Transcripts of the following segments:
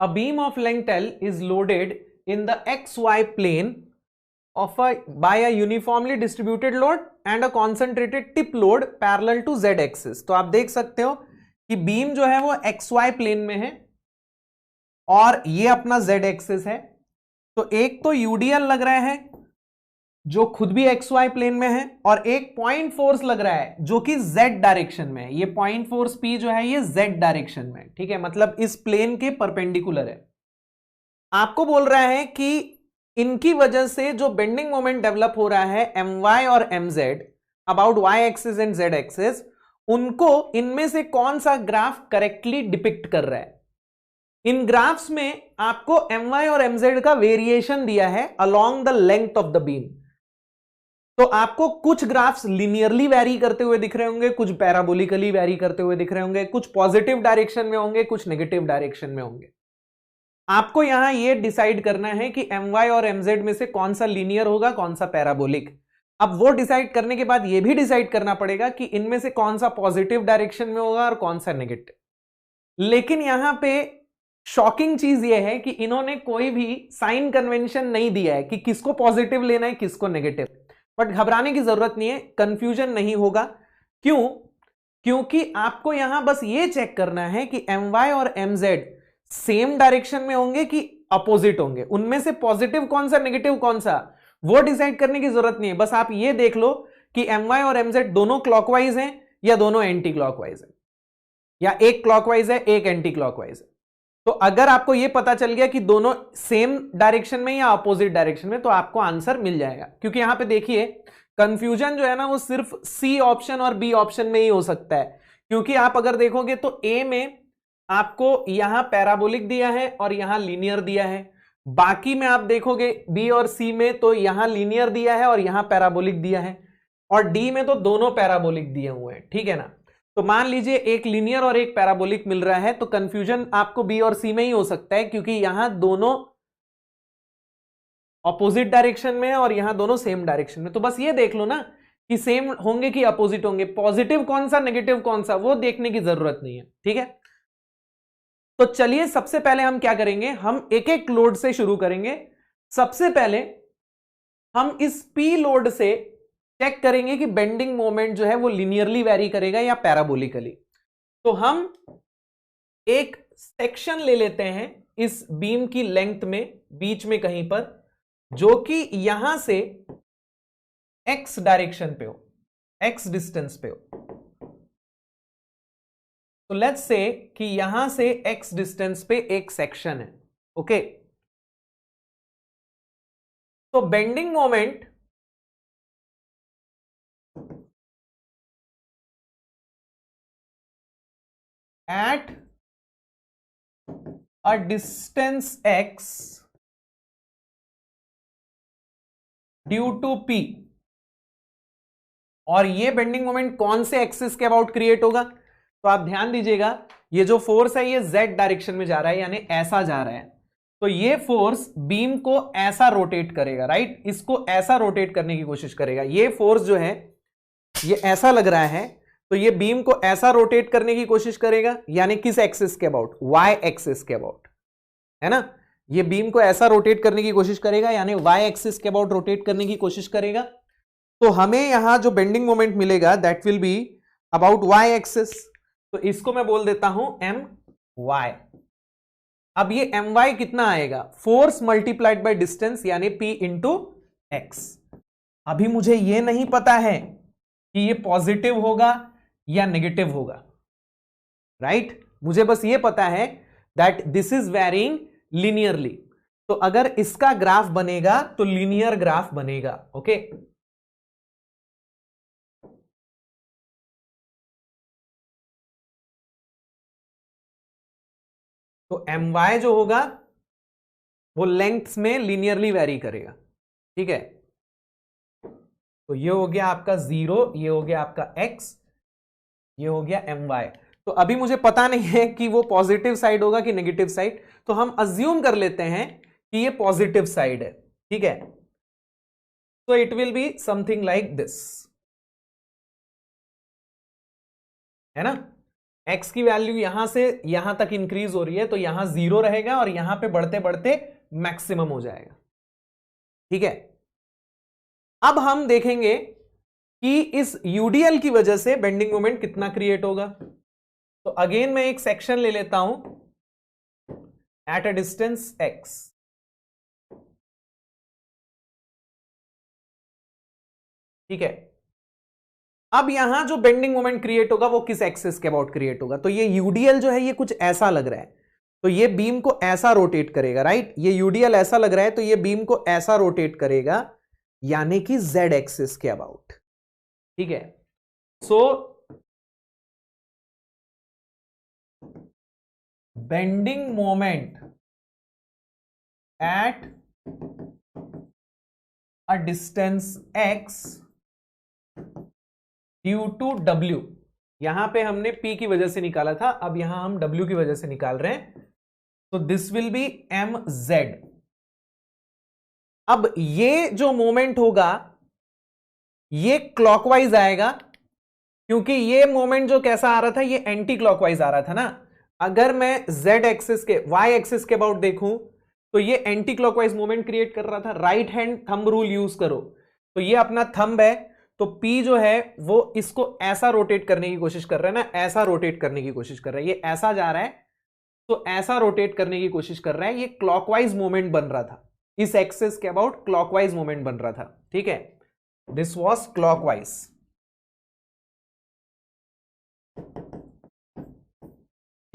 a beam of length L is loaded in the XY plane by a uniformly distributed load and a concentrated tip load parallel to Z axis। तो आप देख सकते हो कि beam जो है वो XY प्लेन में है और ये अपना Z एक्सिस है। तो एक तो यूडीएल लग रहा है जो खुद भी XY प्लेन में है और एक पॉइंट फोर्स लग रहा है जो कि Z डायरेक्शन में है। ये पॉइंट फोर्स P जो है ये Z डायरेक्शन में, ठीक है, मतलब इस प्लेन के परपेंडिकुलर है। आपको बोल रहा है कि इनकी वजह से जो बेंडिंग मोमेंट डेवलप हो रहा है My और Mz about Y axis and Z axis, उनको इनमें से कौन सा ग्राफ करेक्टली डिपिक्ट कर रहा है। इन ग्राफ्स में आपको My और Mz का वेरिएशन दिया है along the length of the beam. तो आपको कुछ ग्राफ्स लिनियरली वैरी करते हुए दिख रहे होंगे, कुछ पैराबोलिकली वैरी करते हुए दिख रहे होंगे, कुछ पॉजिटिव डायरेक्शन में होंगे, कुछ नेगेटिव डायरेक्शन में होंगे। आपको यहां यह डिसाइड करना है कि My और Mz में से कौन सा लीनियर होगा, कौन सा पैराबोलिक। अब वो डिसाइड करने के बाद यह भी डिसाइड करना पड़ेगा कि इनमें से कौन सा पॉजिटिव डायरेक्शन में होगा और कौन सा नेगेटिव। लेकिन यहां पे शॉकिंग चीज यह है कि इन्होंने कोई भी साइन कन्वेंशन नहीं दिया है कि किसको पॉजिटिव लेना है, किसको नेगेटिव। बट घबराने की जरूरत नहीं है, कंफ्यूजन नहीं होगा। क्यों? क्योंकि आपको यहां बस यह चेक करना है कि My और Mz सेम डायरेक्शन में होंगे कि अपोजिट होंगे, उनमें से पॉजिटिव कौन सा, नेगेटिव कौन सा, वो डिसाइड करने की जरूरत नहीं है। बस आप ये देख लो कि My और Mz दोनों क्लॉकवाइज हैं या दोनों एंटी क्लॉकवाइज है, या एक क्लॉकवाइज है एक एंटी क्लॉकवाइज है। तो अगर आपको यह पता चल गया कि दोनों सेम डायरेक्शन में या अपोजिट डायरेक्शन में, तो आपको आंसर मिल जाएगा। क्योंकि यहां पे देखिए कंफ्यूजन जो है ना वो सिर्फ सी ऑप्शन और बी ऑप्शन में ही हो सकता है। क्योंकि आप अगर देखोगे तो ए में आपको यहां पैराबोलिक दिया है और यहां लीनियर दिया है, बाकी में आप देखोगे बी और सी में तो यहां लीनियर दिया है और यहां पैराबोलिक दिया है, और डी में तो दोनों पैराबोलिक दिए हुए हैं, ठीक है ना। तो मान लीजिए एक लीनियर और एक पैराबोलिक मिल रहा है, तो कंफ्यूजन आपको बी और सी में ही हो सकता है, क्योंकि यहां दोनों ऑपोजिट डायरेक्शन में है और यहां दोनों सेम डायरेक्शन में। तो बस ये देख लो ना कि सेम होंगे कि अपोजिट होंगे, पॉजिटिव कौन सा नेगेटिव कौन सा, वो देखने की जरूरत नहीं है, ठीक है। तो चलिए सबसे पहले हम क्या करेंगे, हम एक एक लोड से शुरू करेंगे। सबसे पहले हम इस पी लोड से चेक करेंगे कि बेंडिंग मोमेंट जो है वो लिनियरली वेरी करेगा या पैराबोलिकली। तो हम एक सेक्शन ले लेते हैं इस बीम की लेंथ में, बीच में कहीं पर, जो कि यहां से एक्स डायरेक्शन पे हो, एक्स डिस्टेंस पे हो। तो लेट्स से कि यहां से एक्स डिस्टेंस पे एक सेक्शन है, ओके। तो bending moment at a distance x due to p, और ये बेंडिंग मोमेंट कौन से एक्सिस के अबाउट क्रिएट होगा। तो आप ध्यान दीजिएगा, ये जो फोर्स है ये z डायरेक्शन में जा रहा है, यानी ऐसा जा रहा है। तो ये फोर्स बीम को ऐसा रोटेट करेगा, राइट, इसको ऐसा रोटेट करने की कोशिश करेगा। ये फोर्स जो है ये ऐसा लग रहा है, तो ये बीम को ऐसा रोटेट करने की कोशिश करेगा, यानी किस एक्सिस के अबाउट, y एक्सिस के अबाउट, है ना। ये बीम को ऐसा रोटेट करने की कोशिश करेगा, यानी y एक्सिस के अबाउट रोटेट करने की कोशिश करेगा। तो हमें यहां जो बेंडिंग मोमेंट मिलेगा that will be about y axis. तो इसको मैं बोल देता हूं my। अब ये my कितना आएगा, फोर्स मल्टीप्लाइड बाय डिस्टेंस, यानी p इंटू एक्स। अभी मुझे ये नहीं पता है कि ये पॉजिटिव होगा या नेगेटिव होगा, राइट। मुझे बस ये पता है that this is varying linearly. तो अगर इसका ग्राफ बनेगा तो लीनियर ग्राफ बनेगा, ओके। तो my जो होगा वो लेंथ्स में लीनियरली वेरी करेगा, ठीक है। तो ये हो गया आपका 0, ये हो गया आपका x, ये हो गया my। तो अभी मुझे पता नहीं है कि वो पॉजिटिव साइड होगा कि नेगेटिव साइड, तो हम अज्यूम कर लेते हैं कि ये पॉजिटिव साइड है, ठीक है। तो it will be something like this, है ना। x की वैल्यू यहां से यहां तक इंक्रीज हो रही है, तो यहां 0 रहेगा और यहां पे बढ़ते बढ़ते मैक्सिमम हो जाएगा। ठीक है, अब हम देखेंगे कि इस यूडीएल की वजह से बेंडिंग मोमेंट कितना क्रिएट होगा। तो अगेन मैं एक सेक्शन ले लेता हूं एट अ डिस्टेंस x। ठीक है, अब यहां जो बेंडिंग मोमेंट क्रिएट होगा वो किस एक्सिस के अबाउट क्रिएट होगा। तो ये यूडीएल जो है ये कुछ ऐसा लग रहा है, तो ये बीम को ऐसा रोटेट करेगा, राइट। ये यूडीएल ऐसा लग रहा है तो ये बीम को ऐसा रोटेट करेगा, यानी कि जेड एक्सिस के अबाउट। ठीक है, so bending moment at a distance x due to W, यहां पे हमने P की वजह से निकाला था, अब यहां हम W की वजह से निकाल रहे हैं, तो दिस विल बी mz। अब ये जो मोमेंट होगा ये क्लॉकवाइज आएगा, क्योंकि ये मोमेंट जो कैसा आ रहा था, ये एंटी क्लॉकवाइज आ रहा था ना। अगर मैं z एक्सिस के y एक्सिस के अबाउट देखूं तो ये एंटी क्लॉकवाइज मोमेंट क्रिएट कर रहा था। Right hand thumb rule use करो, तो ये अपना थंब है, तो P जो है वो इसको ऐसा रोटेट करने की कोशिश कर रहा है ना, ऐसा रोटेट करने की कोशिश कर रहा है, ये ऐसा जा रहा है तो ऐसा रोटेट करने की कोशिश कर रहा है, ये क्लॉकवाइज मोमेंट बन रहा था, इस एक्सिस के अबाउट क्लॉकवाइज मोमेंट बन रहा था। ठीक है, दिस वॉज क्लॉकवाइज।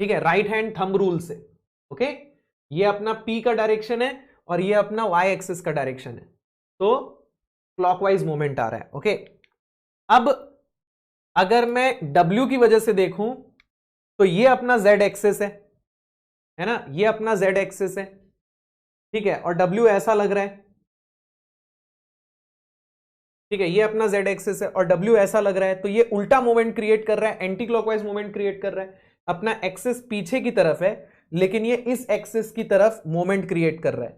ठीक है, राइट हैंड थंब रूल से। ओके, ये अपना P का डायरेक्शन है और ये अपना y एक्सिस का डायरेक्शन है, तो क्लॉकवाइज मोमेंट आ रहा है। ओके, अब अगर मैं W की वजह से देखूं तो ये अपना Z एक्सिस है ना, ये अपना Z एक्सिस है। ठीक है, और W ऐसा लग रहा है। ठीक है, ये अपना Z एक्सिस है और W ऐसा लग रहा है, तो ये उल्टा मोमेंट क्रिएट कर रहा है, एंटी क्लॉकवाइज मोमेंट क्रिएट कर रहा है। अपना एक्सिस पीछे की तरफ है लेकिन ये इस एक्सिस की तरफ मोमेंट क्रिएट कर रहा है,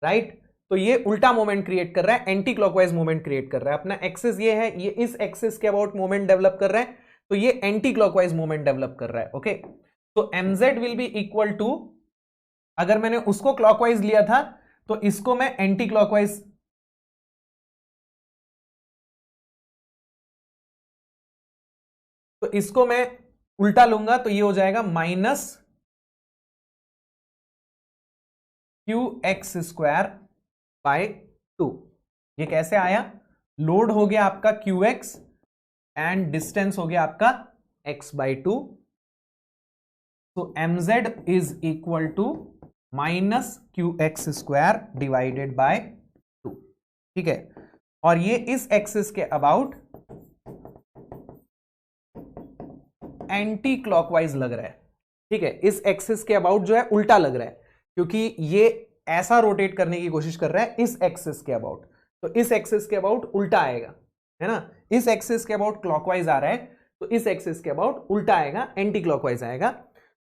राइट। तो ये उल्टा मोमेंट क्रिएट कर रहा है, एंटी क्लॉकवाइज मोमेंट क्रिएट कर रहा है। अपना एक्सिस ये है, ये इस एक्सिस के अबाउट मोमेंट डेवलप कर रहा है, तो ये एंटी क्लॉकवाइज मोमेंट डेवलप कर रहा है। ओके, तो mz will be equal to, अगर मैंने उसको क्लॉकवाइज लिया था तो इसको मैं एंटी क्लॉकवाइज, तो इसको मैं उल्टा लूंगा तो ये हो जाएगा माइनस qx² बाय 2। ये कैसे आया, लोड हो गया आपका qx एंड डिस्टेंस हो गया आपका x/2, तो mz is equal to minus qx² divided by 2। ठीक है, और ये इस एक्सिस के अबाउट एंटी क्लॉकवाइज लग रहा है। ठीक है, इस एक्सिस के अबाउट जो है उल्टा लग रहा है, क्योंकि ये ऐसा रोटेट करने की कोशिश कर रहा है इस एक्सिस के अबाउट, तो इस एक्सिस के अबाउट उल्टा आएगा, है ना। इस एक्सिस के अबाउट क्लॉकवाइज आ रहा है तो इस एक्सिस के अबाउट उल्टा आएगा, एंटी क्लॉकवाइज आएगा,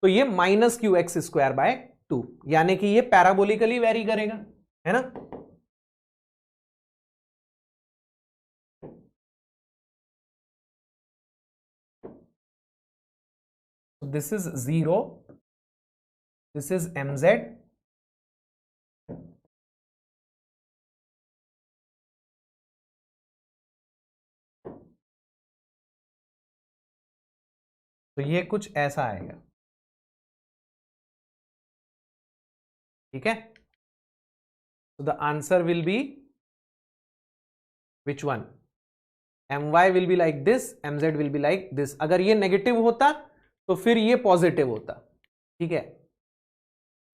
तो ये माइनस qx² बाय 2, यानी कि ये पैराबोलिकली वेरी करेगा, है ना। This is 0, this is mz, तो ये कुछ ऐसा आएगा। ठीक है, तो the answer will B which one, my will be like this, mz will be like this. अगर ये नेगेटिव होता तो फिर ये पॉजिटिव होता। ठीक है,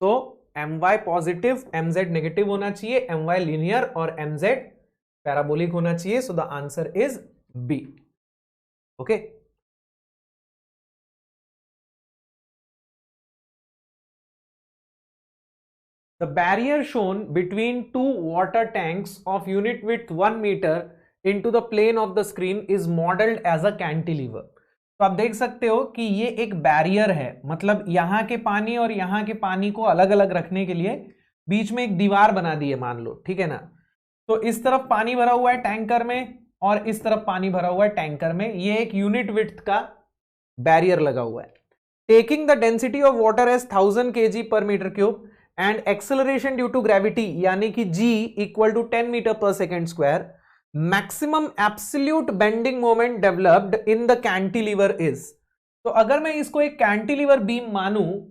तो my पॉजिटिव, mz नेगेटिव होना चाहिए, my लीनियर और mz पैराबोलिक होना चाहिए, so the answer is B. Okay, the barrier shown between two water tanks of unit width 1 meter into the plane of the screen is modeled as a cantilever। तो आप देख सकते हो कि ये एक बैरियर है, मतलब यहां के पानी और यहां के पानी को अलग अलग रखने के लिए बीच में एक दीवार बना दी है, मान लो। ठीक है ना, तो इस तरफ पानी भरा हुआ है टैंकर में और इस तरफ पानी भरा हुआ है टैंकर में, ये एक यूनिट विड्थ का बैरियर लगा हुआ है। Taking the density of water as 1000 kg per metre cube and acceleration due to gravity यानी कि g equal to 10 metre per second square, maximum absolute bending moment developed in the cantilever is. तो अगर मैं इसको एक cantilever beam मानूं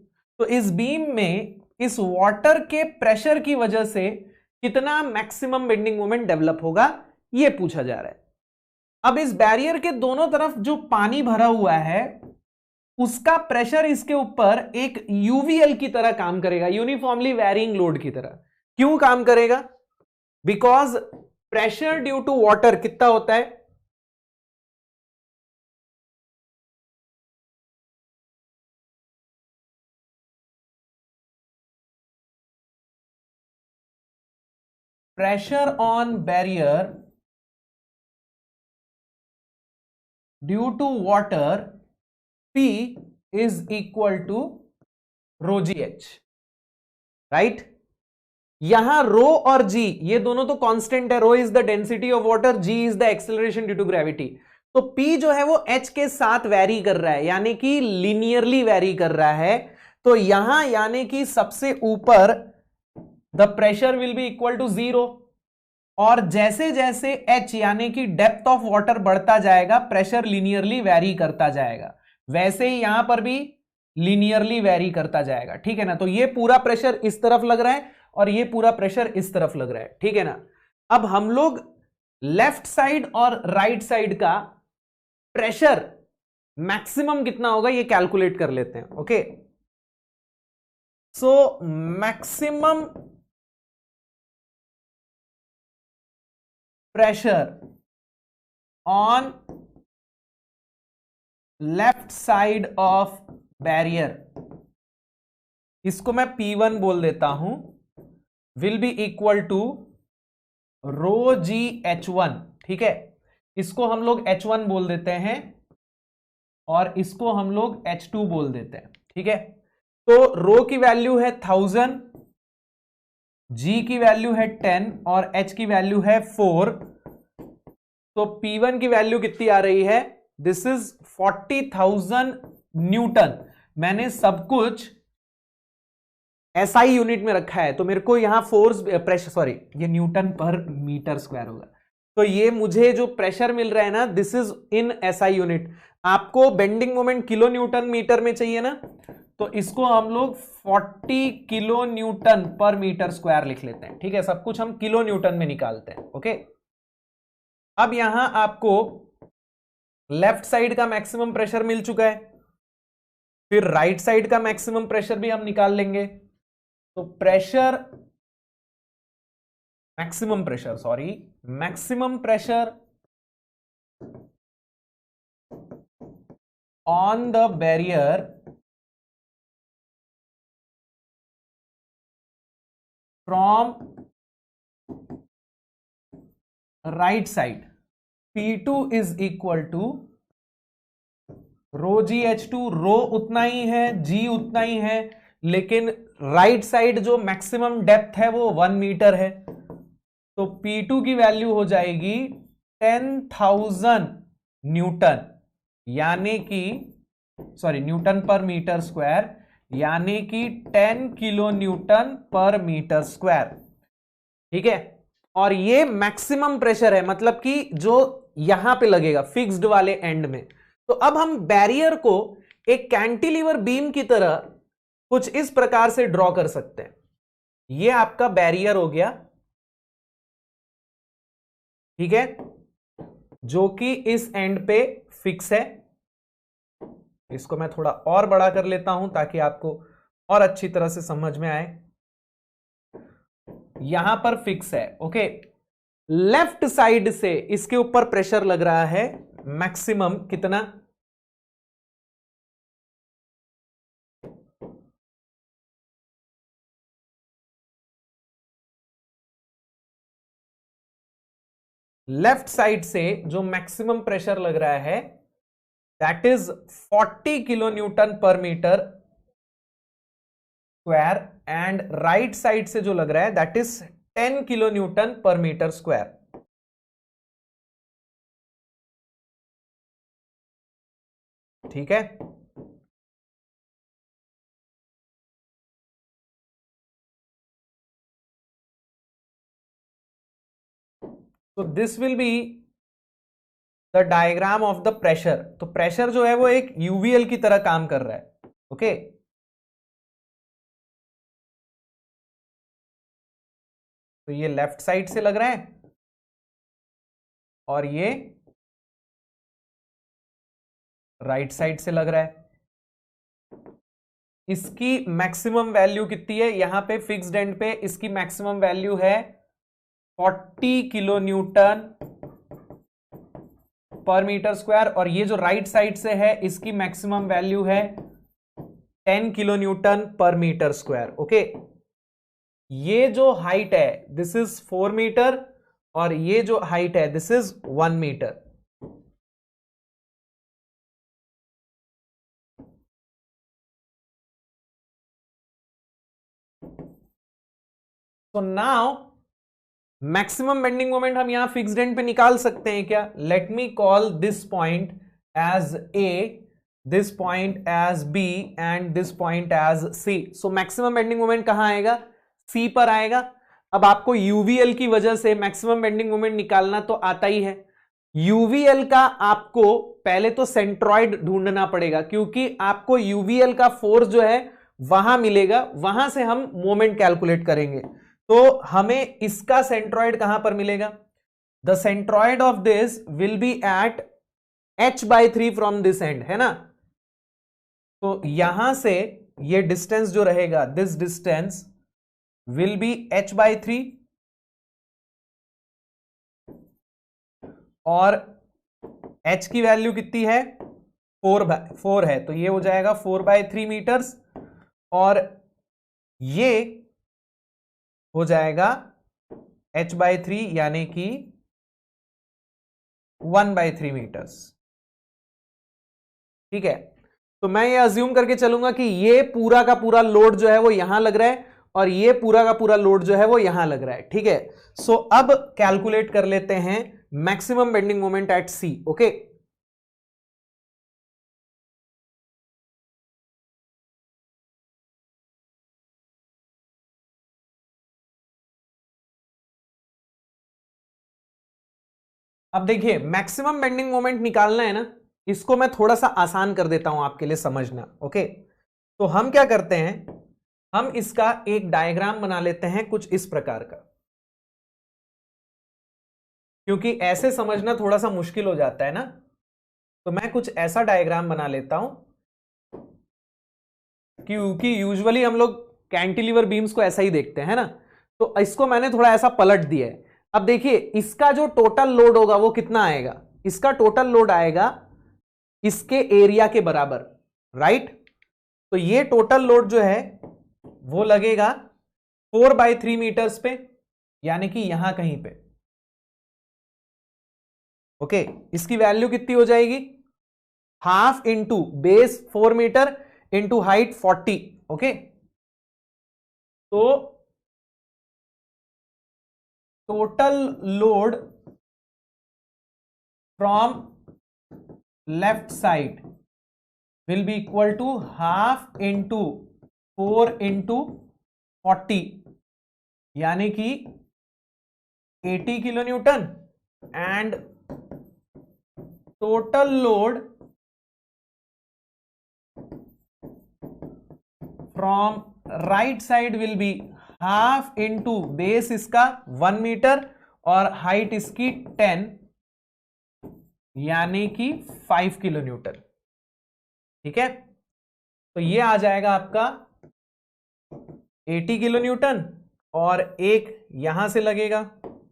तो इस बीम में इस वाटर के प्रेशर की वजह से कितना मैक्सिमम बेंडिंग मोमेंट डेवलप होगा, यह पूछा जा रहा है। अब इस बैरियर के दोनों तरफ जो पानी भरा हुआ है उसका प्रेशर इसके ऊपर एक यूवीएल की तरह काम करेगा, यूनिफॉर्मली वेरिंग लोड की तरह। क्यों काम करेगा? Because pressure due to water कितना होता है? Pressure on barrier due to water P is equal to rho GH, right? यहां रो और G ये दोनों तो कांस्टेंट है। Rho is the density of water, G is the acceleration due to gravity. तो P जो है वो H के साथ वेरी कर रहा है, यानी कि लीनियरली वेरी कर रहा है। तो यहां यानी कि सबसे ऊपर the pressure will be equal to 0, और जैसे जैसे H यानी कि डेप्थ ऑफ वाटर बढ़ता जाएगा प्रेशर लीनियरली वेरी करता जाएगा, वैसे ही यहां पर भी लीनियरली वेरी करता जाएगा। ठीक है ना? तो ये पूरा प्रेशर इस तरफ लग रहा है और ये पूरा प्रेशर इस तरफ लग रहा है। ठीक है ना? अब हम लोग लेफ्ट साइड और राइट साइड का प्रेशर मैक्सिमम कितना होगा ये कैलकुलेट कर लेते हैं। Okay, so maximum pressure on left side of barrier, इसको मैं P1 बोल देता हूं, will be equal to rho g H1। ठीक है, इसको हम लोग H1 बोल देते हैं और इसको हम लोग H2 बोल देते हैं। ठीक है, तो रो की वैल्यू है 1000, G की वैल्यू है 10 और H की वैल्यू है 4। तो P1 की वैल्यू कितनी आ रही है? This is 40,000 Newton. मैंने सब कुछ एसआई यूनिट में रखा है, तो मेरे को यहां फोर्स प्रेशर, सॉरी ये न्यूटन पर मीटर स्क्वायर होगा। तो ये मुझे जो प्रेशर मिल रहा है ना, this is in SI unit. आपको bending moment kilo newton metre में चाहिए ना, तो इसको हम लोग 40 kilo newton per metre square लिख लेते हैं। ठीक है, सब कुछ हम किलो न्यूटन में निकालते हैं। ओके, अब यहां आपको लेफ्ट साइड का मैक्सिमम प्रेशर मिल चुका है, फिर राइट साइड का मैक्सिमम प्रेशर भी हम निकाल लेंगे। तो pressure maximum pressure on the barrier from right side, P2 is equal to rho g H2। Rho उतना ही है, G उतना ही है, लेकिन राइट साइड जो मैक्सिमम डेप्थ है वो 1 मीटर है। तो P2 की वैल्यू हो जाएगी 10,000 न्यूटन, यानी कि sorry Newton per metre square, यानी कि 10 kilo newton per metre square. ठीक है, और ये मैक्सिमम प्रेशर है, मतलब कि जो यहां पे लगेगा फिक्स्ड वाले एंड में। तो अब हम बैरियर को एक कैंटिलीवर बीम की तरह कुछ इस प्रकार से ड्रॉ कर सकते हैं। ये आपका बैरियर हो गया, ठीक है, जो कि इस एंड पे फिक्स है। इसको मैं थोड़ा और बड़ा कर लेता हूं ताकि आपको और अच्छी तरह से समझ में आए। यहां पर फिक्स है। ओके, लेफ्ट साइड से इसके ऊपर प्रेशर लग रहा है मैक्सिमम कितना? लेफ्ट साइड से जो मैक्सिमम प्रेशर लग रहा है that is 40 kilo newton per metre square, and right side से जो लग रहा है that is 10 kilo newton per metre square. ठीक है, तो this will be the diagram of the pressure. तो प्रेशर जो है वो एक यूवीएल की तरह काम कर रहा है। ओके, तो ये लेफ्ट साइड से लग रहा है और ये राइट साइड से लग रहा है। इसकी मैक्सिमम वैल्यू कितनी है? यहां पे फिक्स्ड एंड पे इसकी मैक्सिमम वैल्यू है 40 kilo newton per metre square, और ये जो राइट साइड से है इसकी मैक्सिमम वैल्यू है 10 kilo newton per metre square. Okay, ये जो हाइट है दिस इज 4 मीटर और ये जो हाइट है दिस इज 1 मीटर। तो नाउ मैक्सिमम बेंडिंग मोमेंट हम यहां फिक्स्ड एंड पे निकाल सकते हैं क्या? Let me call this point as A, this point as B and this point as C. So maximum bending moment कहां आएगा? सी पर आएगा। अब आपको यूवीएल की वजह से मैक्सिमम बेंडिंग मोमेंट निकालना तो आता ही है। यूवीएल का आपको पहले तो सेंट्रॉइड ढूंढना पड़ेगा, क्योंकि आपको यूवीएल का फोर्स जो है वहां मिलेगा, वहां से हम मोमेंट कैलकुलेट करेंगे। तो हमें इसका सेंट्रॉइड कहां पर मिलेगा? The centroid of this will be at h/3 from this end, है ना। तो यहां से ये डिस्टेंस जो रहेगा, this distance will be h/3 और h की वैल्यू कितनी है? 4 है, तो ये हो जाएगा 4/3 मीटर्स और ये हो जाएगा h/3 यानी कि 1/3 मीटर्स। ठीक है, तो मैं ये अज्यूम करके चलूंगा कि ये पूरा का पूरा लोड जो है वो यहां लग रहा है और ये पूरा का पूरा लोड जो है वो यहां लग रहा है। ठीक है, सो अब कैलकुलेट कर लेते हैं maximum bending moment at C. Okay, अब देखिए मैक्सिमम बेंडिंग मोमेंट निकालना है ना, इसको मैं थोड़ा सा आसान कर देता हूं आपके लिए समझना। ओके, तो हम क्या करते हैं, हम इसका एक डायग्राम बना लेते हैं कुछ इस प्रकार का, क्योंकि ऐसे समझना थोड़ा सा मुश्किल हो जाता है ना। तो मैं कुछ ऐसा डायग्राम बना लेता हूं, क्योंकि यूजुअली हम लोग कैंटिलीवर बीम्स को ऐसा ही देखते हैं ना। तो इसको मैंने थोड़ा ऐसा पलट दिया है। अब देखिए इसका जो टोटल लोड होगा वो कितना आएगा? इसका टोटल लोड आएगा इसके एरिया के बराबर, राइट। तो ये टोटल लोड जो है वो लगेगा 4/3 मीटर्स पे, यानी कि यहां कहीं पे। ओके, इसकी वैल्यू कितनी हो जाएगी? Half into base 4 metre into height 40। Okay, तो total load from left side will be equal to half into 4 into 40, यानी कि 80 kilo Newton, and total load from right side will be half into base इसका 1 metre और height इसकी 10, यानी कि 5 kilo Newton. ठीक है, तो ये आ जाएगा आपका 80 किलो न्यूटन और एक यहां से लगेगा,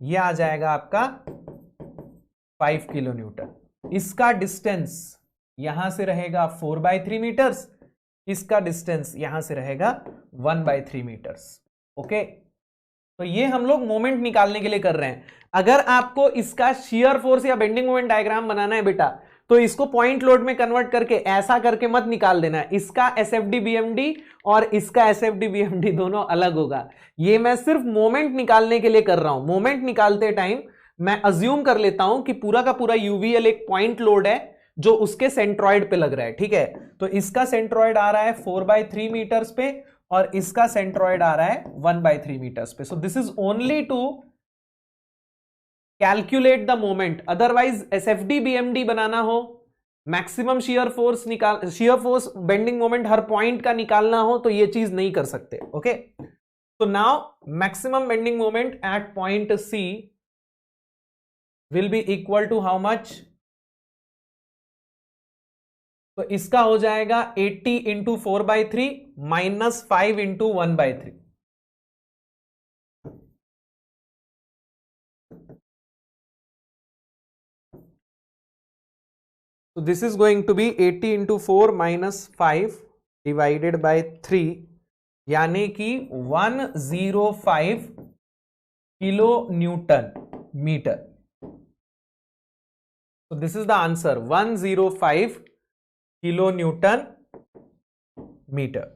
ये आ जाएगा आपका 5 किलो न्यूटन। इसका डिस्टेंस यहां से रहेगा 4/3 मीटर्स, इसका डिस्टेंस यहां से रहेगा 1/3 मीटर्स। ओके, तो ये हम लोग मोमेंट निकालने के लिए कर रहे हैं। अगर आपको इसका शियर फोर्स या बेंडिंग मोमेंट डायग्राम बनाना है बेटा, तो इसको पॉइंट लोड में कन्वर्ट करके ऐसा करके मत निकाल देना। इसका एसएफडी बीएमडी और इसका एसएफडी बीएमडी दोनों अलग होगा। ये मैं सिर्फ मोमेंट निकालने के लिए कर रहा हूं। मोमेंट निकालते टाइम मैं अज्यूम कर लेता हूं कि पूरा का पूरा यूवीएल एक पॉइंट लोड है जो उसके सेंट्रॉइड पे लग रहा है। ठीक है, तो इसका सेंट्रॉइड आ रहा है 4/3 मीटर्स पे और इसका सेंट्रॉइड आ रहा है 1/3 मीटर्स पे। So this is only to calculate the moment, otherwise SFD BMD बनाना हो, मैक्सिमम शियर फोर्स निकाल, शियर फोर्स बेंडिंग मोमेंट हर पॉइंट का निकालना हो तो ये चीज नहीं कर सकते. ओके, तो now maximum bending moment at point C will be equal to how much, तो इसका हो जाएगा 80 into 4/3 minus 5 into 1/3. So this is going to be 80 into 4 minus 5 divided by 3, यानी कि 105 kilo newton metre. So this is the answer, 105 kilo newton metre,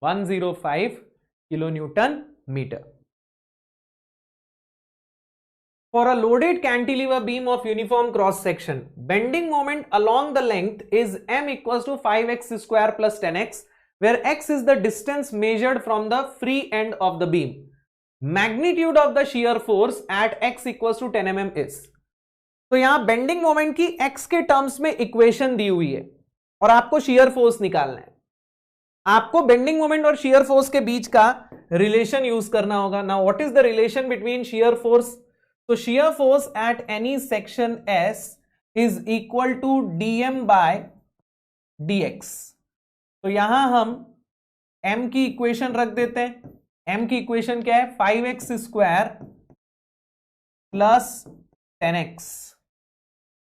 105 kilo newton metre. For a loaded cantilever beam of uniform cross section, bending moment along the length is m equals to 5x square plus 10x, where x is the distance measured from the free end of the beam. Magnitude of the shear force at x equals to 10 mm is. तो यहां bending moment की x के terms में equation दी हुई है और आपको shear force निकालना है. आपको बेंडिंग मोमेंट और shear force के बीच का रिलेशन यूज करना होगा. Now what is the relation between shear force? So shear force at any section S is equal to dm by dx. तो यहां हम m की इक्वेशन रख देते हैं. m की इक्वेशन क्या है? 5x square plus 10x.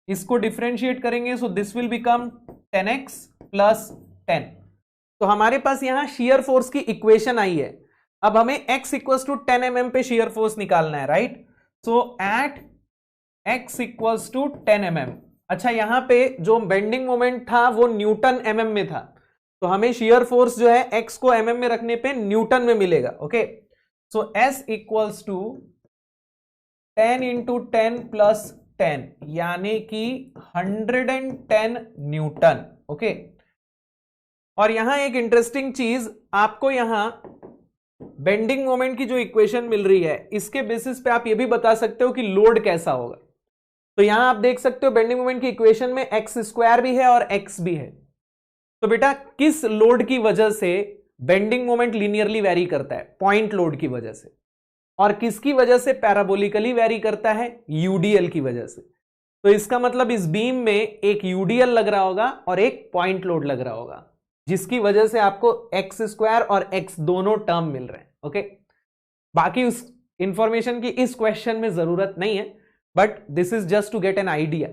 इसको डिफरेंशिएट करेंगे, so this will become 10x plus 10. तो हमारे पास यहां shear फोर्स की इक्वेशन आई है. अब हमें x इक्वल्स टू 10 mm पे shear फोर्स निकालना है, right? So at x equals to 10 mm. अच्छा, यहां पे जो बेंडिंग मोमेंट था वो न्यूटन mm में था, तो हमें शियर फोर्स जो है x को mm में रखने पे न्यूटन में मिलेगा. Okay, so s equals to 10 into 10 plus 10, यानी कि 110 न्यूटन. ओके, और यहां एक इंटरेस्टिंग चीज, आपको यहां बेंडिंग मोमेंट की जो इक्वेशन मिल रही है इसके बेसिस पे आप ये भी बता सकते हो कि लोड कैसा होगा. तो यहां आप देख सकते हो बेंडिंग मोमेंट की इक्वेशन में एक्स स्क्वायर भी है और एक्स भी है. तो बेटा किस लोड की वजह से बेंडिंग मोमेंट लीनियरली वेरी करता है? पॉइंट लोड की वजह से. और किसकी वजह से पैराबोलिकली वेरी करता है? यूडीएल की वजह से. तो इसका मतलब इस बीम में एक यूडीएल लग रहा होगा और एक पॉइंट लोड लग रहा होगा, जिसकी वजह से आपको एक्स स्क्वायर और एक्स दोनों टर्म मिल रहे हैं. ओके, बाकी उस इंफॉर्मेशन की इस क्वेश्चन में जरूरत नहीं है, but this is just to get an idea.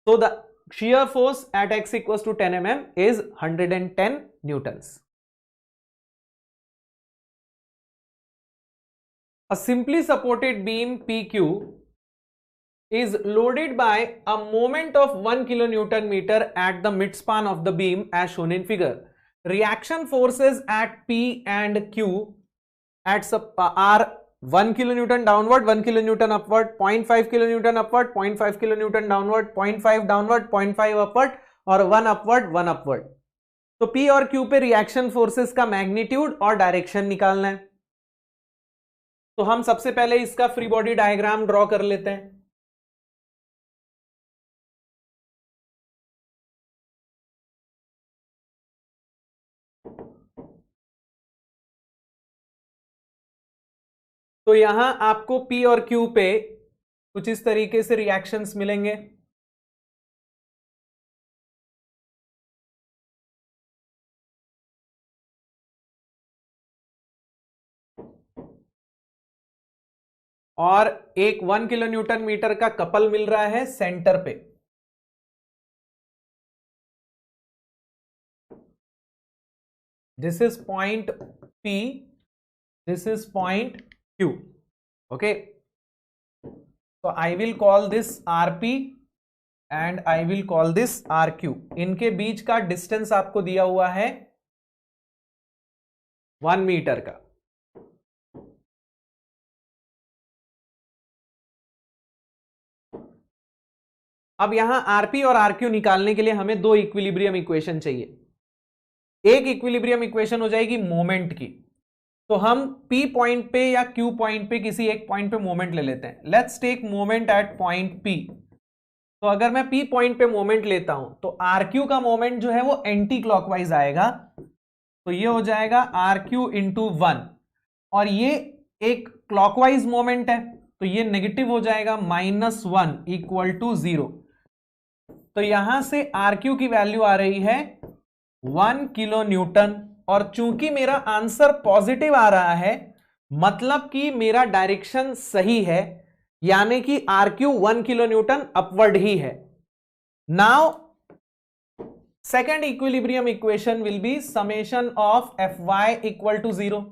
So the shear force at x equals to 10 mm is 110 newtons. A simply supported beam PQ is loaded by a moment of 1 kilonewton meter at the midspan of the beam as shown in figure. Reaction forces at P and Q at are 1 kilonewton downward, 1 kilonewton upward, 0.5 kilonewton upward, 0.5 kilonewton downward, 0.5 downward, 0.5 upward और 1 upward, 1 upward. तो P और Q पे reaction forces का magnitude और direction निकालना है. तो हम सबसे पहले इसका फ्री बॉडी डायग्राम ड्रॉ कर लेते हैं. तो यहां आपको P और Q पे कुछ इस तरीके से रिएक्शंस मिलेंगे. और एक 1 किलोन्यूटन मीटर का कपल मिल रहा है सेंटर पे. This is point P, this is point Q. Okay, तो I will call this RP and I will call this RQ. इनके बीच का डिस्टेंस आपको दिया हुआ है 1 मीटर का. अब यहां RP और RQ निकालने के लिए हमें दो इक्विलिब्रियम इक्वेशन चाहिए. एक इक्विलिब्रियम इक्वेशन हो जाएगी मोमेंट की. तो हम P पॉइंट पे या Q पॉइंट पे किसी एक पॉइंट पे मोमेंट ले लेते हैं। Let's take moment at point P। तो अगर मैं P पॉइंट पे मोमेंट लेता हूं तो RQ का मोमेंट जो है वो एंटी क्लॉकवाइज आएगा, तो ये हो जाएगा RQ इंटू 1, और ये एक क्लॉकवाइज मोमेंट है तो ये नेगेटिव हो जाएगा -1 इक्वल टू 0। तो यहां से RQ की वैल्यू आ रही है 1 किलो न्यूटन, और चूंकि मेरा आंसर पॉजिटिव आ रहा है मतलब कि मेरा डायरेक्शन सही है, यानी कि RQ 1 किलो न्यूटन अपवर्ड ही है। Now second equilibrium equation will be summation of Fy equal to 0।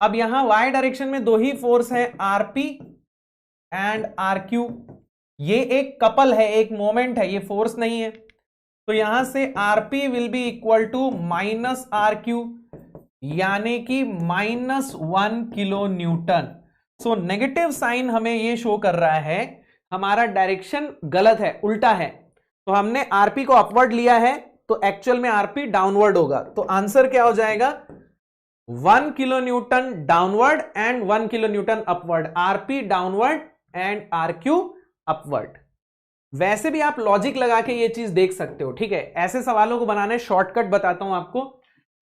अब यहां y डायरेक्शन में दो ही फोर्स है, RP एंड RQ। ये एक कपल है, एक मोमेंट है, ये फोर्स नहीं है। तो यहां से RP will be equal to -RQ, यानी कि -1 kilo newton. So negative sign हमें ये शो कर रहा है हमारा डायरेक्शन गलत है, उल्टा है। तो हमने RP को अपवर्ड लिया है तो एक्चुअल में RP डाउनवर्ड होगा। तो आंसर क्या हो जाएगा 1 kilo Newton downward and 1 kilo newton upward, RP downward and RQ upward. वैसे भी आप लॉजिक लगा के ये चीज देख सकते हो, ठीक है। ऐसे सवालों को बनाने शॉर्टकट बताता हूं आपको।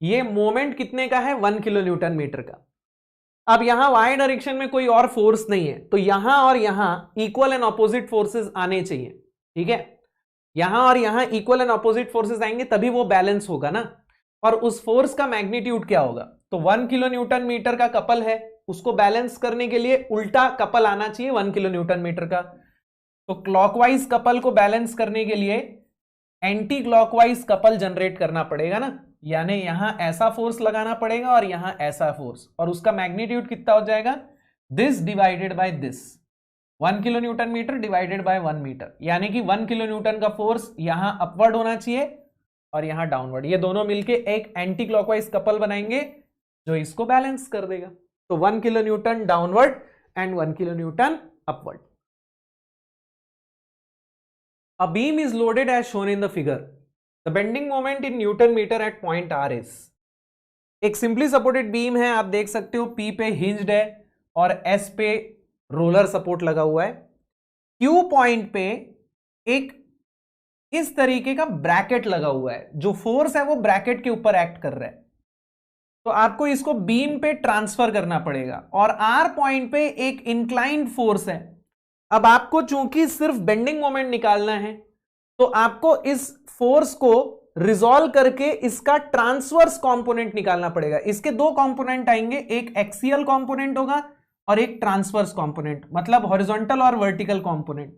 ये मोमेंट कितने का है 1 किलो न्यूटन मीटर का। अब यहां y डायरेक्शन में कोई और फोर्स नहीं है, तो यहां और यहां इक्वल एंड ऑपोजिट फोर्सेस आने चाहिए, ठीक है। यहां और यहां इक्वल एंड ऑपोजिट फोर्सेस आएंगे तभी वो बैलेंस होगा ना। और उस फोर्स का मैग्नीट्यूड क्या होगा, तो 1 किलो न्यूटन मीटर का कपल है, उसको बैलेंस करने के लिए उल्टा कपल आना चाहिए 1 किलो न्यूटन मीटर का। तो क्लॉकवाइज कपल को बैलेंस करने के लिए एंटी क्लॉकवाइज कपल जनरेट करना पड़ेगा ना, यानी यहां ऐसा फोर्स लगाना पड़ेगा और यहां ऐसा फोर्स, और उसका मैग्नीट्यूड कितना हो जाएगा this divided by this, 1 kilo newton metre divided by 1 metre, यानी कि 1 किलो न्यूटन का फोर्स यहां अपवर्ड होना चाहिए और यहां डाउनवर्ड। ये दोनों मिलके एक एंटी क्लॉकवाइज कपल बनाएंगे जो इसको बैलेंस कर देगा। तो 1 kilo Newton downward and 1 kilo newton upward. A beam is loaded as shown in the figure. The bending moment in Newton meter at point R is। एक सिंपली सपोर्टेड बीम है, आप देख सकते हो P पे हिंज्ड है और S पे रोलर सपोर्ट लगा हुआ है। Q पॉइंट पे एक इस तरीके का ब्रैकेट लगा हुआ है, जो फोर्स है वो ब्रैकेट के ऊपर एक्ट कर रहा है। तो आपको इसको बीम पे ट्रांसफर करना पड़ेगा, और R पॉइंट पे एक इंक्लाइंड फोर्स है। अब आपको चूंकि सिर्फ बेंडिंग मोमेंट निकालना है तो आपको इस फोर्स को रिजॉल्व करके इसका ट्रांसवर्स कंपोनेंट निकालना पड़ेगा। इसके दो कंपोनेंट आएंगे, एक एक्सियल कंपोनेंट होगा और एक ट्रांसवर्स कंपोनेंट, मतलब हॉरिजॉन्टल और वर्टिकल कंपोनेंट।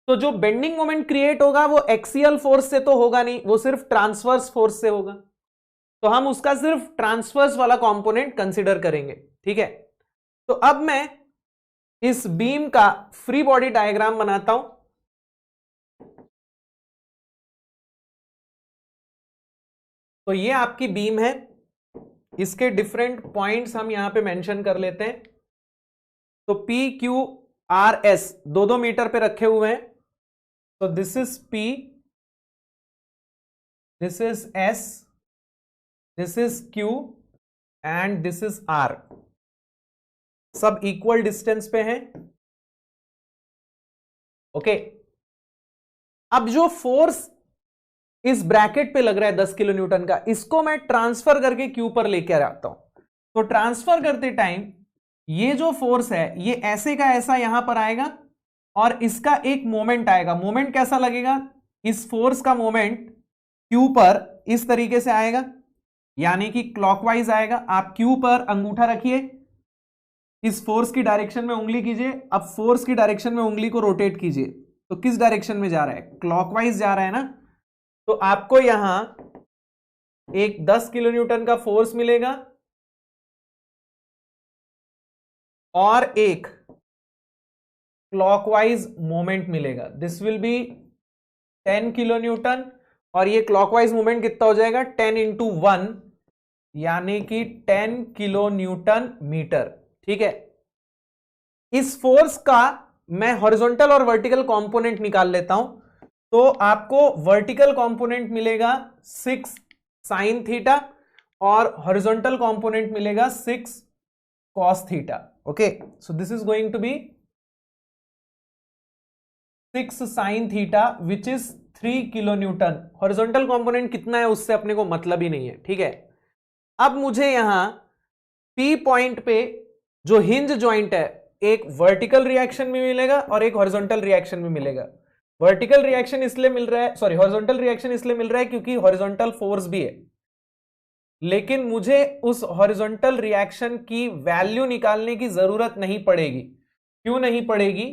तो जो बेंडिंग मोमेंट क्रिएट होगा वो एक्सियल फोर्स से तो होगा नहीं, वो सिर्फ ट्रांसवर्स फोर्स से होगा। तो हम उसका सिर्फ ट्रांसवर्स वाला कंपोनेंट कंसिडर करेंगे, ठीक है। तो अब मैं इस बीम का फ्री बॉडी डायग्राम बनाता हूं। तो ये आपकी बीम है, इसके डिफरेंट पॉइंट्स हम यहां पे मेंशन कर लेते हैं। तो P Q R S 2-2 metre पे रखे हुए हैं। तो this is P, this is S, this is Q and this is R। सब इक्वल डिस्टेंस पे हैं, ओके। अब जो फोर्स इस ब्रैकेट पे लग रहा है 10 किलो न्यूटन का, इसको मैं ट्रांसफर करके Q पर लेकर आता हूं। तो ट्रांसफर करते टाइम ये जो फोर्स है ये ऐसे का ऐसा यहां पर आएगा और इसका एक मोमेंट आएगा। मोमेंट कैसा लगेगा, इस फोर्स का मोमेंट Q पर इस तरीके से आएगा, यानी कि क्लॉकवाइज आएगा। आप Q पर अंगूठा रखिए, इस फोर्स की डायरेक्शन में उंगली कीजिए। अब फोर्स की डायरेक्शन में उंगली को रोटेट कीजिए, तो किस डायरेक्शन में जा रहा है, क्लॉकवाइज जा रहा है ना। तो आपको यहां एक 10 किलो न्यूटन का फोर्स मिलेगा और एक क्लॉकवाइज मोमेंट मिलेगा, this will B 10 kilo Newton, और ये क्लॉकवाइज मोमेंट कितना हो जाएगा 10 × 1, यानी कि 10 किलो न्यूटन मीटर, ठीक है। इस फोर्स का मैं हॉरिजॉन्टल और वर्टिकल कंपोनेंट निकाल लेता हूं। तो आपको वर्टिकल कंपोनेंट मिलेगा 6 sin थीटा और हॉरिजॉन्टल कंपोनेंट मिलेगा 6 cos theta. Okay, so this is going to be 6 sin theta which is 3 kilo newton. Horizontal component कितना है उससे अपने को मतलब ही नहीं है, ठीक है। अब मुझे यहां P पॉइंट पे जो हिंज जॉइंट है एक वर्टिकल रिएक्शन में मिलेगा और एक हॉरिजॉन्टल रिएक्शन में मिलेगा। वर्टिकल रिएक्शन इसलिए मिल रहा है, सॉरी हॉरिजॉन्टल रिएक्शन इसलिए मिल रहा है क्योंकि हॉरिजॉन्टल फोर्स भी है, लेकिन मुझे उस हॉरिजॉन्टल रिएक्शन की वैल्यू निकालने की जरूरत नहीं पड़ेगी। क्यों नहीं पड़ेगी?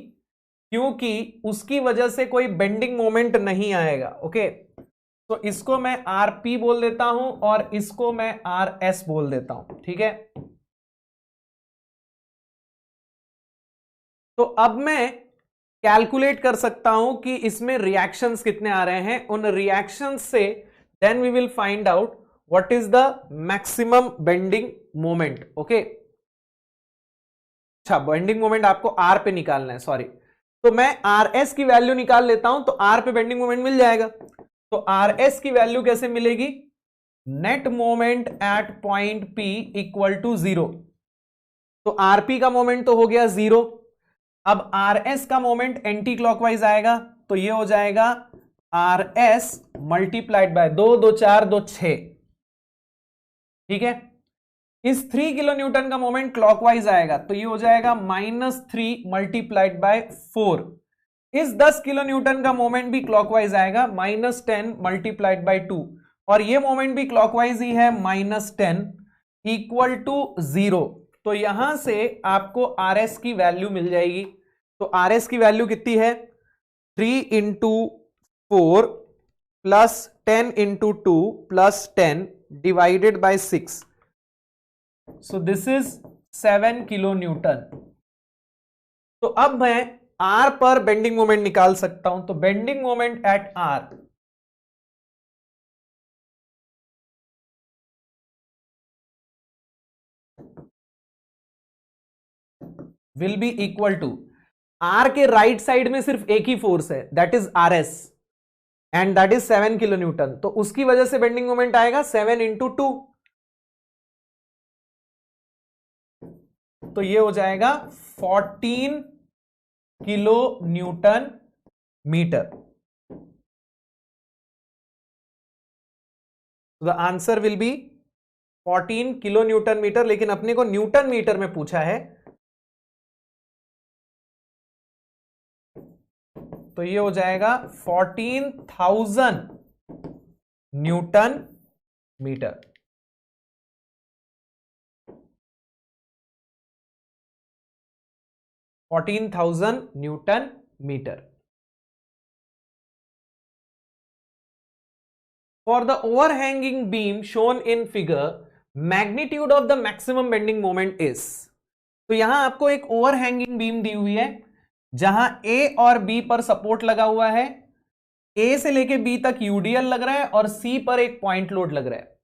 क्योंकि उसकी वजह से कोई बेंडिंग मोमेंट नहीं आएगा। ओके, तो इसको मैं RP बोल देता हूं और इसको मैं RS बोल देता हूं, ठीक है। तो अब मैं कैलकुलेट कर सकता हूं कि इसमें रिएक्शंस कितने आ रहे हैं। उन रिएक्शंस से then we will find out what is the maximum bending moment. Okay, अच्छा बेंडिंग मोमेंट आपको R पे निकालना है, सॉरी। तो मैं RS की वैल्यू निकाल लेता हूं तो R पे बेंडिंग मोमेंट मिल जाएगा। तो RS की वैल्यू कैसे मिलेगी? Net moment at point P equal to 0। तो RP का मोमेंट तो हो गया 0। अब RS का मोमेंट एंटी क्लॉकवाइज आएगा तो ये हो जाएगा RS मल्टीप्लाइड बाय 2, 2 4, 2 6, ठीक है। इस 3 किलो न्यूटन का मोमेंट क्लॉकवाइज आएगा तो ये हो जाएगा -3 मल्टीप्लाइड बाय 4। इस 10 किलो न्यूटन का मोमेंट भी क्लॉकवाइज आएगा -10 मल्टीप्लाइड बाय 2, और ये मोमेंट भी क्लॉकवाइज ही है -10 इक्वल टू 0। तो यहां से आपको RS की वैल्यू मिल जाएगी। तो RS की वैल्यू कितनी है? 3 into 4 plus 10 into 2 plus 10 divided by 6। So this is 7 kilo newton. तो अब मैं R पर बेंडिंग मोमेंट निकाल सकता हूं। तो bending moment at R will be equal to, R के राइट साइड में सिर्फ एक ही फोर्स है, that is RS, and that is 7 kilo newton. तो उसकी वजह से बेंडिंग मोमेंट आएगा 7 इंटू 2। तो ये हो जाएगा 14 kilo newton metre. The answer will be 14 kilo newton metre, लेकिन अपने को न्यूटन मीटर में पूछा है। तो ये हो जाएगा 14,000 newton metre. Newton metre. For the overhanging beam shown in figure, magnitude of the maximum bending moment is। तो यहां आपको एक ओवरहैंगिंग बीम दी हुई है जहां A और B पर सपोर्ट लगा हुआ है। A से लेके B तक यूडीएल लग रहा है और C पर एक पॉइंट लोड लग रहा है।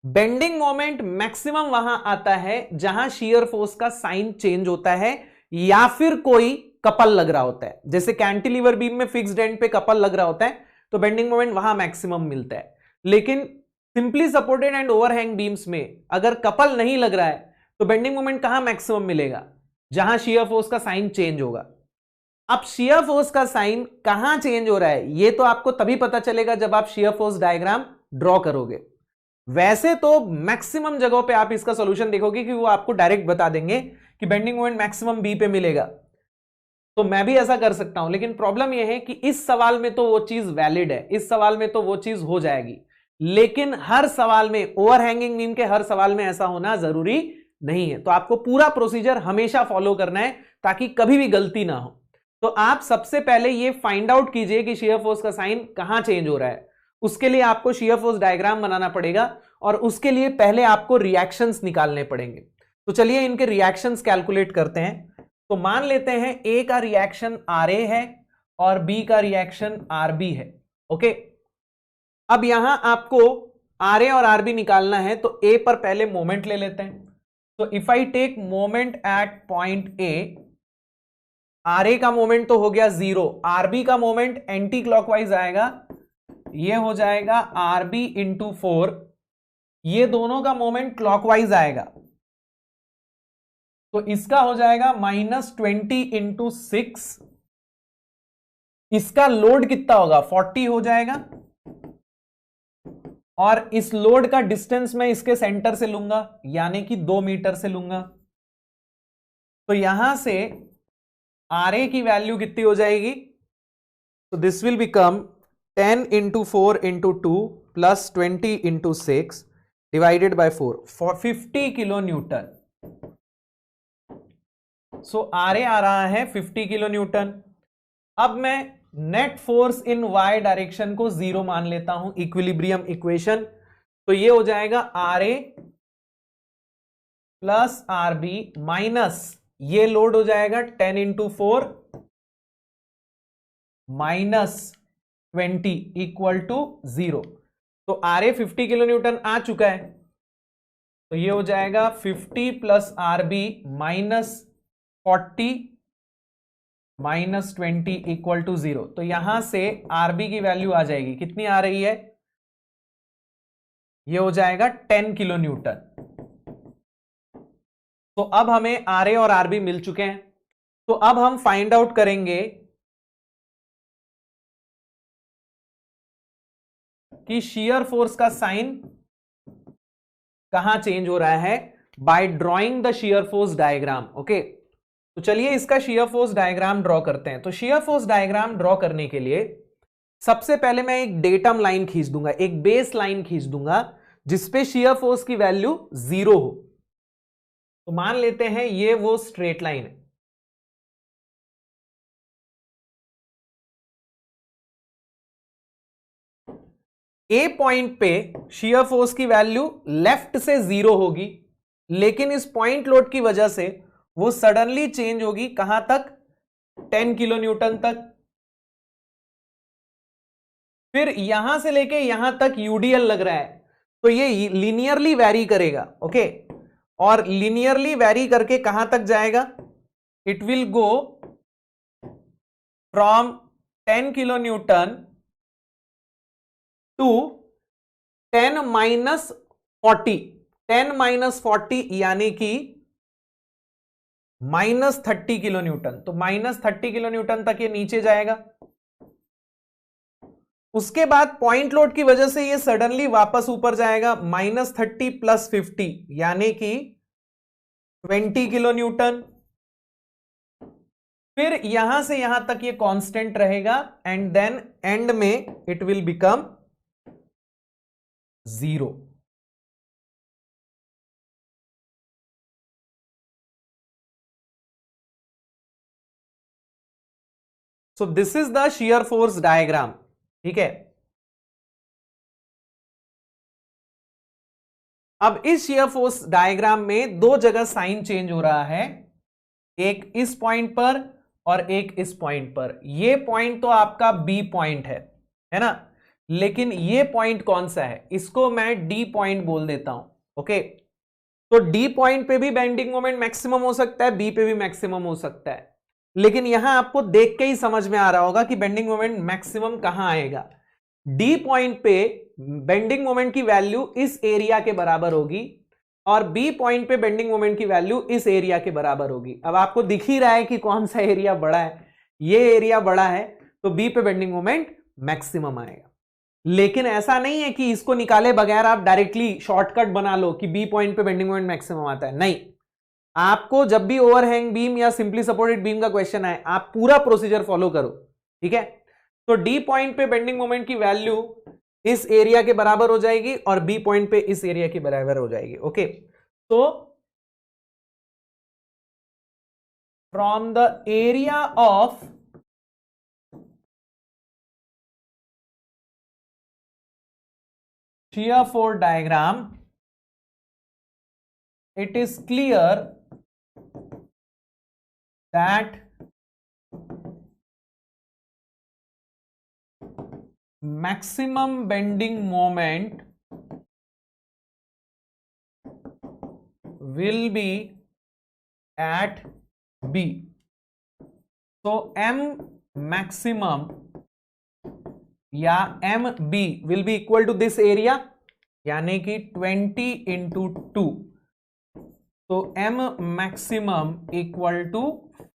बेंडिंग मोमेंट मैक्सिमम वहां आता है जहां शियर फोर्स का साइन चेंज होता है या फिर कोई कपल लग रहा होता है। जैसे कैंटिलीवर बीम में फिक्स्ड एंड पे कपल लग रहा होता है तो बेंडिंग मोमेंट वहां मैक्सिमम मिलता है। लेकिन simply supported and overhang beams में अगर कपल नहीं लग रहा है तो बेंडिंग मोमेंट कहां मैक्सिमम मिलेगा? जहां शियर फोर्स का साइन चेंज होगा। अब शियर फोर्स का साइन कहां चेंज हो रहा है ये तो आपको तभी पता चलेगा जब आप शियर फोर्स डायग्राम ड्रॉ करोगे। वैसे तो मैक्सिमम जगहों पे आप इसका सॉल्यूशन देखोगे कि वो आपको डायरेक्ट बता देंगे कि बेंडिंग मोमेंट मैक्सिमम बी पे मिलेगा। तो मैं भी ऐसा कर सकता हूं, लेकिन प्रॉब्लम यह है कि इस सवाल में तो वो चीज वैलिड है, इस सवाल में तो वो चीज हो जाएगी, लेकिन हर सवाल में ओवरहैंगिंग बीम के हर सवाल में ऐसा होना जरूरी नहीं है। तो आपको पूरा प्रोसीजर हमेशा फॉलो करना है ताकि कभी भी गलती ना हो। तो आप सबसे पहले ये फाइंड आउट कीजिए कि शियर फोर्स का साइन कहां चेंज हो रहा है। उसके लिए आपको शियर फोर्स डायग्राम बनाना पड़ेगा और उसके लिए पहले आपको रिएक्शंस निकालने पड़ेंगे। तो चलिए इनके रिएक्शंस कैलकुलेट करते हैं। तो मान लेते हैं ए का रिएक्शन RA है और बी का रिएक्शन RB है। ओके, अब यहां आपको RA और RB निकालना है तो ए पर पहले मोमेंट ले लेते हैं। तो if I take moment at point A, RA का मोमेंट तो हो गया 0, RB का मोमेंट एंटी क्लॉकवाइज आएगा, ये हो जाएगा RB इंटू 4 ये दोनों का मोमेंट क्लॉकवाइज आएगा, तो इसका हो जाएगा -20 इंटू 6। इसका लोड कितना होगा, 40 हो जाएगा, और इस लोड का डिस्टेंस मैं इसके सेंटर से लूंगा, यानी कि 2 मीटर से लूंगा। तो यहां से RA की वैल्यू कितनी हो जाएगी, तो this will become 10 into 4 into 2 plus 20 into 6 divided by 4, 50 kilo newton. So RA आ रहा है 50 किलो न्यूटन। अब मैं net force in y direction को 0 मान लेता हूं, इक्विलिब्रियम इक्वेशन। तो ये हो जाएगा RA प्लस RB माइनस ये लोड हो जाएगा 10 इंटू 4 माइनस 20 इक्वल टू 0। तो RA 50 किलो न्यूटन आ चुका है, तो ये हो जाएगा 50 plus RB minus 40 minus 20 equal to 0। तो यहां से RB की वैल्यू आ जाएगी, कितनी आ रही है, ये हो जाएगा 10 किलो न्यूटन। तो अब हमें RA और RB मिल चुके हैं। तो अब हम फाइंड आउट करेंगे कि शियर फोर्स का साइन कहां चेंज हो रहा है, bye drawing the shear force diagram. Okay, तो चलिए इसका शियर फोर्स डायग्राम ड्रॉ करते हैं। तो शियर फोर्स डायग्राम ड्रॉ करने के लिए सबसे पहले मैं एक डेटम लाइन खींच दूंगा, एक बेस लाइन खींच दूंगा जिसपे शियर फोर्स की वैल्यू 0 हो। तो मान लेते हैं ये वो स्ट्रेट लाइन है। ए पॉइंट पे शियर फोर्स की वैल्यू लेफ्ट से 0 होगी, लेकिन इस पॉइंट लोड की वजह से वो सडनली चेंज होगी कहां तक, 10 किलो न्यूटन तक। फिर यहां से लेके यहां तक यूडीएल लग रहा है, तो ये लीनियरली वैरी करेगा। ओके, और लीनियरली वैरी करके कहां तक जाएगा, it will go from 10 kilo newton to 10 minus 40, 10 minus 40 यानी कि -30 किलो न्यूटन। तो -30 किलो न्यूटन तक ये नीचे जाएगा। उसके बाद पॉइंट लोड की वजह से ये सडनली वापस ऊपर जाएगा, -30 प्लस 50 यानी कि 20 किलो न्यूटन। फिर यहां से यहां तक ये कांस्टेंट रहेगा, एंड देन एंड में it will become 0। So this is the shear force diagram. ठीक है, अब इस शियर फोर्स डायग्राम में दो जगह साइन चेंज हो रहा है, एक इस पॉइंट पर और एक इस पॉइंट पर। ये पॉइंट तो आपका बी पॉइंट है ना, लेकिन ये पॉइंट कौन सा है, इसको मैं डी पॉइंट बोल देता हूं। ओके, तो डी पॉइंट पे भी बेंडिंग मोमेंट मैक्सिमम हो सकता है, बी पे भी मैक्सिमम हो सकता है, लेकिन यहां आपको देख के ही समझ में आ रहा होगा कि बेंडिंग मोमेंट मैक्सिमम कहां आएगा। डी पॉइंट पे बेंडिंग मोमेंट की वैल्यू इस एरिया के बराबर होगी, और बी पॉइंट पे बेंडिंग मोमेंट की वैल्यू इस एरिया के बराबर होगी। अब आपको दिख ही रहा है कि कौन सा एरिया बड़ा है, ये एरिया बड़ा है, तो बी पे बेंडिंग मोमेंट मैक्सिमम आएगा। लेकिन ऐसा नहीं है कि इसको निकाले बगैर आप डायरेक्टली शॉर्टकट बना लो कि बी पॉइंट पे बेंडिंग मोमेंट मैक्सिमम आता है, नहीं। आपको जब भी ओवरहैंग बीम या सिंपली सपोर्टेड बीम का क्वेश्चन आए, आप पूरा प्रोसीजर फॉलो करो। ठीक है, तो डी पॉइंट पे बेंडिंग मोमेंट की वैल्यू इस एरिया के बराबर हो जाएगी, और बी पॉइंट पे इस एरिया के बराबर हो जाएगी। ओके, तो from the area of shear force diagram, it is clear that maximum bending moment will be at B. So M maximum या MB will be equal to this area, यानी कि 20 इंटू 2, तो m maximum equal to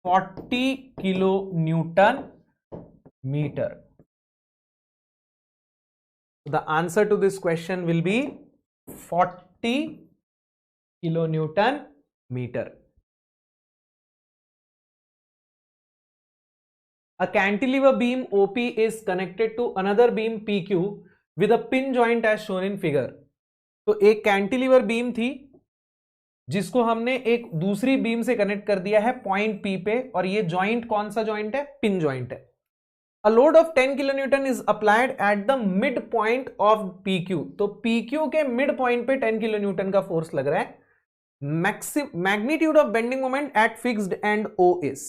40 kilo newton metre. The answer to this question will be 40 kilonewton meter. A cantilever beam OP is connected to another beam PQ with a pin joint as shown in figure. तो एक cantilever beam थी जिसको हमने एक दूसरी beam से connect कर दिया है पॉइंट P पे, और ये जॉइंट कौन सा जॉइंट है? पिन जॉइंट है. A load of 10 kilonewton is applied at the midpoint of PQ. तो PQ के मिड पॉइंट पे 10 किलोन्यूटन का फोर्स लग रहा है. Magnitude of bending moment eight fixed and O is.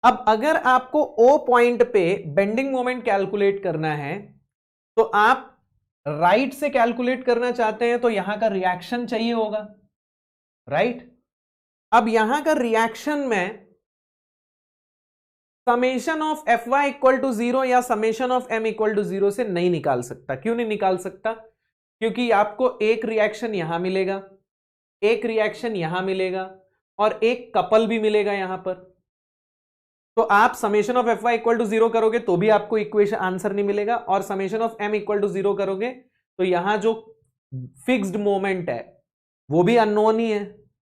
अब अगर आपको O पॉइंट पे बेंडिंग मोमेंट कैलकुलेट करना है तो आप राइट से कैलकुलेट करना चाहते हैं तो यहां का रिएक्शन चाहिए होगा, राइट? अब यहां का रिएक्शन में summation of F Y equal to 0 या summation of M equal to 0 से नहीं निकाल सकता. क्यों नहीं निकाल सकता? क्योंकि आपको एक रिएक्शन यहां मिलेगा, एक रिएक्शन यहां मिलेगा और एक कपल भी मिलेगा यहां पर. तो आप summation of F Y equal to 0 करोगे तो भी आपको इक्वेशन आंसर नहीं मिलेगा, और summation of M equal to 0 करोगे तो यहां जो फिक्स्ड मोमेंट है वो भी अननोन ही है,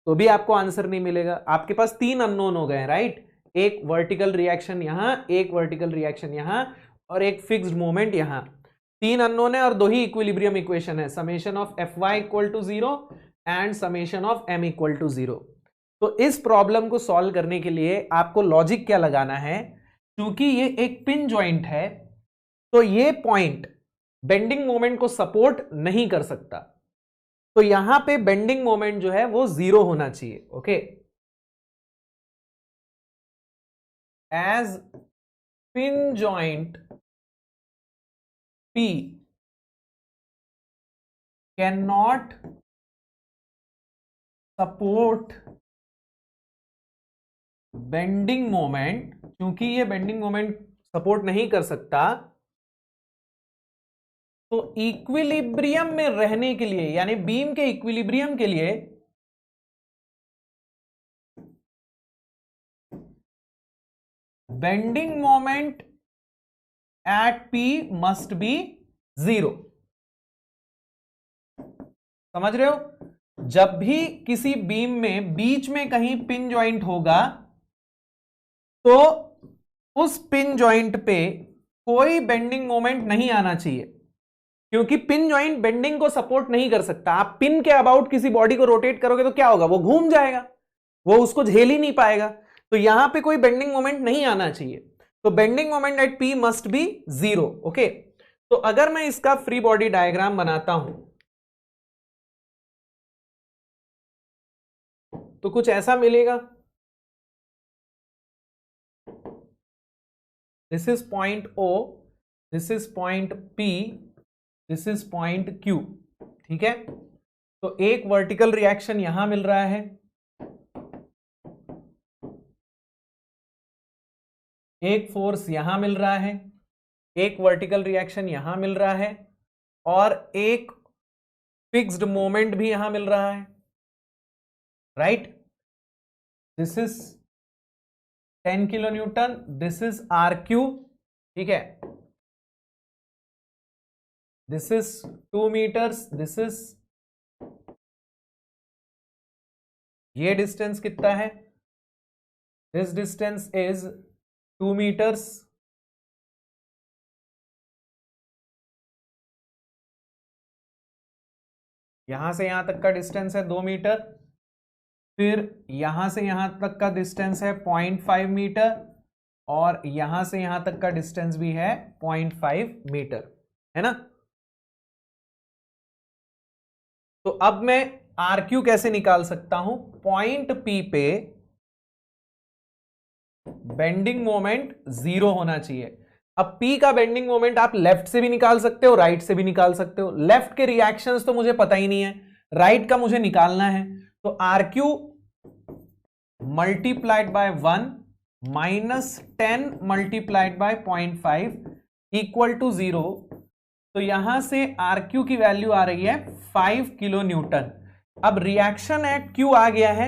तो भी आपको आंसर नहीं मिलेगा. आपके पास 3 अननोन हो गए, राइट? एक वर्टिकल रिएक्शन यहां, एक वर्टिकल रिएक्शन यहां और एक फिक्स्ड मोमेंट यहां. 3 अननोन है और 2 ही इक्विलिब्रियम इक्वेशन है, summation of F Y equal to 0 and summation of M equal to 0. तो इस प्रॉब्लम को सॉल्व करने के लिए आपको लॉजिक क्या लगाना है? क्योंकि ये एक पिन जॉइंट है तो ये पॉइंट बेंडिंग मोमेंट को सपोर्ट नहीं कर सकता, तो यहां पे बेंडिंग मोमेंट जो है वो 0 होना चाहिए. Okay, as pin joint P cannot support bending moment, क्योंकि ये बेंडिंग मोमेंट सपोर्ट नहीं कर सकता, तो इक्विलिब्रियम में रहने के लिए यानी बीम के इक्विलिब्रियम के लिए bending moment eight P must be 0. समझ रहे हो? जब भी किसी बीम में बीच में कहीं पिन जॉइंट होगा तो उस पिन जॉइंट पे कोई बेंडिंग मोमेंट नहीं आना चाहिए, क्योंकि पिन जॉइंट बेंडिंग को सपोर्ट नहीं कर सकता. आप पिन के अबाउट किसी बॉडी को रोटेट करोगे तो क्या होगा? वो घूम जाएगा, वो उसको झेल ही नहीं पाएगा. तो यहां पे कोई बेंडिंग मोमेंट नहीं आना चाहिए, तो bending moment eight P must be 0. Okay, तो अगर मैं इसका फ्री बॉडी डायग्राम बनाता हूं तो कुछ ऐसा मिलेगा. This is point O, this is point P, this is point Q. ठीक है, तो एक वर्टिकल रिएक्शन यहां मिल रहा है, एक फोर्स यहां मिल रहा है, एक वर्टिकल रिएक्शन यहां मिल रहा है और एक फिक्स्ड मोमेंट भी यहां मिल रहा है, right? This is 10 kilo newton, this is RQ. ठीक है, this is 2 metres, this is, ये डिस्टेंस कितना है? This distance is 2 metres. यहां से यहां तक का डिस्टेंस है 2 मीटर, फिर यहां से यहां तक का डिस्टेंस है 0.5 मीटर और यहां से यहां तक का डिस्टेंस भी है 0.5 मीटर, है ना? तो अब मैं RQ कैसे निकाल सकता हूं? पॉइंट P पे बेंडिंग मोमेंट 0 होना चाहिए. अब P का बेंडिंग मोमेंट आप लेफ्ट से भी निकाल सकते हो, राइट से भी निकाल सकते हो. लेफ्ट के रिएक्शंस तो मुझे पता ही नहीं है, राइट का मुझे निकालना है. तो RQ multiplied by 1 minus 10 multiplied by 0.5 equal to 0. तो यहां से आर क्यू की वैल्यू आ रही है 5 किलो न्यूटन। अब रिएक्शन एट क्यू आ गया है,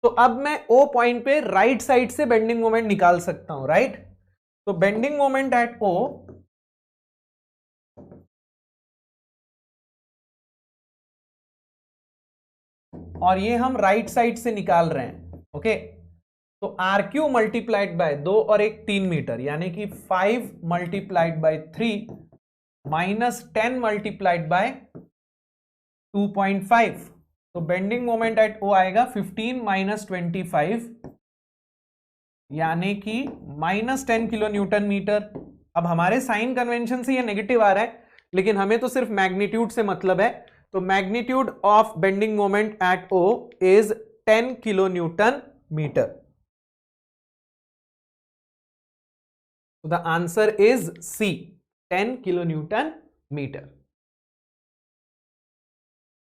तो अब मैं ओ पॉइंट पे राइट साइड से बेंडिंग मोमेंट निकाल सकता हूं, राइट। तो बेंडिंग मोमेंट एट ओ और ये हम राइट साइड से निकाल रहे हैं, ओके। तो आर क्यू मल्टीप्लाइड बाय 2 और 1 3 मीटर, यानी कि 5 multiplied by 3 minus 10 multiplied bye 2.5। तो बेंडिंग मोमेंट एट ओ आएगा 15 माइनस 25, यानी कि माइनस 10 किलो न्यूटन मीटर। अब हमारे साइन कन्वेंशन से ये नेगेटिव आ रहा है, लेकिन हमें तो सिर्फ मैग्नीट्यूड से मतलब है। तो magnitude of bending moment at O is 10 kilo newton metre. So the answer is C, 10 kilonewton meter.